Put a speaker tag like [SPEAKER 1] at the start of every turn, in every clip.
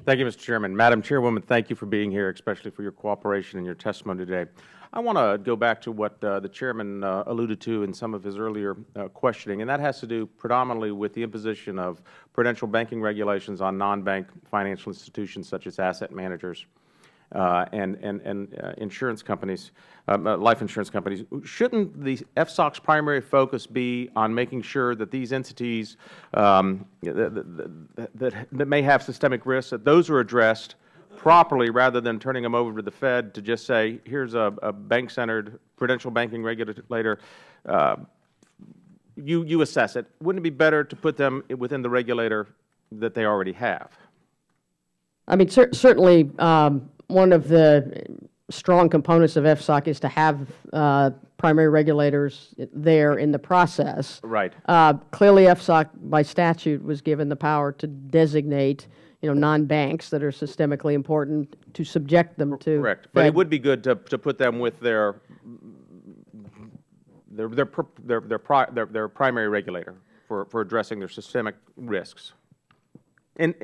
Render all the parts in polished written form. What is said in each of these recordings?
[SPEAKER 1] Thank you, Mr. Chairman. Madam Chairwoman, thank you for being here, especially for your cooperation and your testimony today. I want to go back to what the Chairman alluded to in some of his earlier questioning, and that has to do predominantly with the imposition of prudential banking regulations on non-bank financial institutions such as asset managers and insurance companies, life insurance companies. Shouldn't the FSOC's primary focus be on making sure that these entities that may have systemic risks, that those are addressed properly, rather than turning them over to the Fed to just say, here's a bank-centered prudential banking regulator, you assess it? Wouldn't it be better to put them within the regulator that they already have?
[SPEAKER 2] I mean, certainly one of the strong components of FSOC is to have primary regulators there in the process.
[SPEAKER 1] Right.
[SPEAKER 2] Clearly, FSOC by statute was given the power to designate non-banks that are systemically important, to subject them to.
[SPEAKER 1] Correct. But it would be good to put them with their primary regulator for addressing their systemic risks.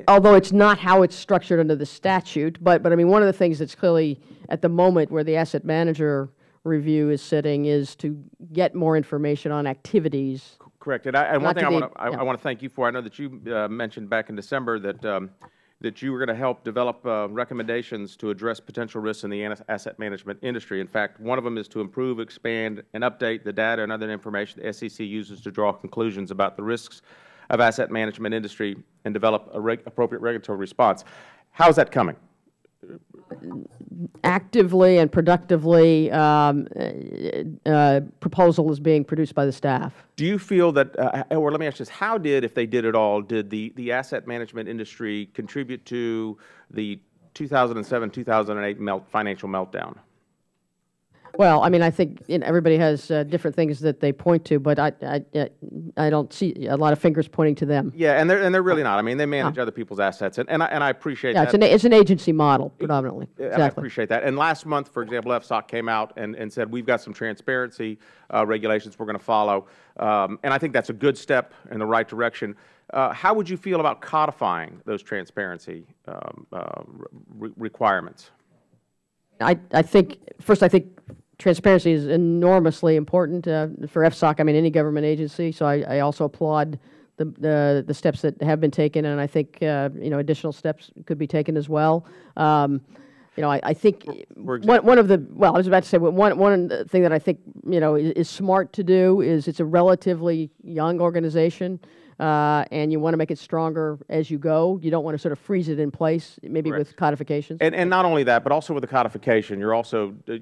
[SPEAKER 2] Although it's not how it's structured under the statute, but I mean, one of the things that's clearly at the moment where the asset manager review is sitting is to get more information on activities.
[SPEAKER 1] Correct. And one thing I want to thank you for, I know that you mentioned back in December that you were going to help develop recommendations to address potential risks in the asset management industry. In fact, one of them is to improve, expand, and update the data and other information the SEC uses to draw conclusions about the risks of asset management industry and develop appropriate regulatory response. How is that coming?
[SPEAKER 2] Actively and productively, proposal is being produced by the staff.
[SPEAKER 1] Do you feel that, or let me ask this, how did, if they did it all, did the asset management industry contribute to the 2007-2008 financial meltdown?
[SPEAKER 2] Well, I mean, I think everybody has different things that they point to, but I don't see a lot of fingers pointing to them.
[SPEAKER 1] Yeah, and they're really not. I mean, they manage other people's assets, and I appreciate that.
[SPEAKER 2] It's an agency model predominantly.
[SPEAKER 1] Exactly. I appreciate that. And last month, for example, FSOC came out and said we've got some transparency regulations we're going to follow, and I think that's a good step in the right direction. How would you feel about codifying those transparency requirements?
[SPEAKER 2] I think transparency is enormously important for FSOC. I mean, any government agency. So I also applaud the steps that have been taken, and I think additional steps could be taken as well. I think one of the I was about to say one thing that I think is smart to do is it's a relatively young organization. And you want to make it stronger as you go. You don't want to sort of freeze it in place, maybe with codifications.
[SPEAKER 1] And not only that, but also with the codification, you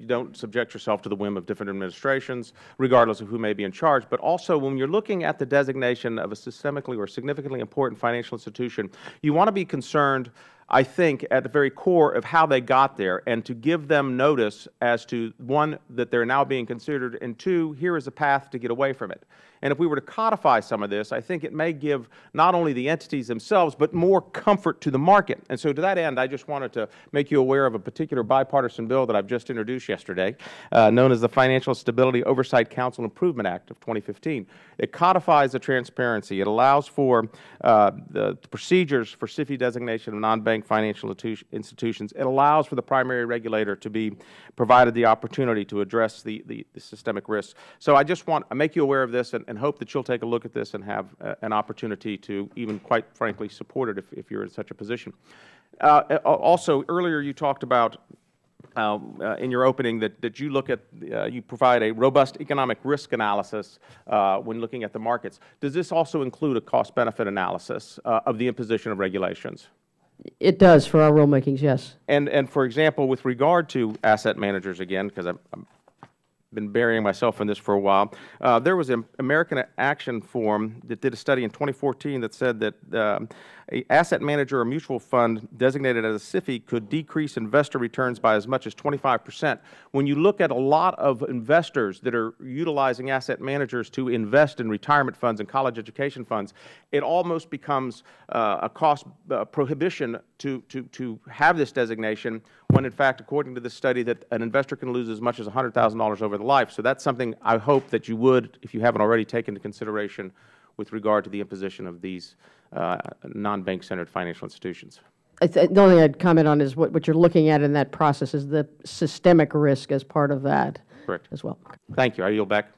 [SPEAKER 1] don't subject yourself to the whim of different administrations, regardless of who may be in charge. But also, when you're looking at the designation of a systemically or significantly important financial institution, you want to be concerned, I think, at the very core of how they got there, and to give them notice as to, one, that they're now being considered, and two, here is a path to get away from it. And if we were to codify some of this, I think it may give not only the entities themselves, but more comfort to the market. And so to that end, I just wanted to make you aware of a particular bipartisan bill that I've just introduced yesterday, known as the Financial Stability Oversight Council Improvement Act of 2015. It codifies the transparency. It allows for the procedures for SIFI designation of non-bank financial institutions. It allows for the primary regulator to be provided the opportunity to address the systemic risks. So I just want to make you aware of this, and hope that you'll take a look at this and have an opportunity to even, quite frankly, support it if you're in such a position. Also, earlier you talked about in your opening that you look at, you provide a robust economic risk analysis when looking at the markets. Does this also include a cost-benefit analysis of the imposition of regulations?
[SPEAKER 2] It does for our rulemakings, yes.
[SPEAKER 1] And for example, with regard to asset managers, again, because I've been burying myself in this for a while. There was an American Action Forum that did a study in 2014 that said that an asset manager or mutual fund designated as a SIFI could decrease investor returns by as much as 25%. When you look at a lot of investors that are utilizing asset managers to invest in retirement funds and college education funds, it almost becomes a cost prohibition to have this designation, when in fact, according to this study, that an investor can lose as much as $100,000 over the life. So that's something I hope that you would, if you haven't already, taken into consideration with regard to the imposition of these non-bank centered financial institutions.
[SPEAKER 2] the only thing I'd comment on is what you're looking at in that process is the systemic risk as part of that
[SPEAKER 1] Correct.
[SPEAKER 2] as well.
[SPEAKER 1] Thank you. I yield back.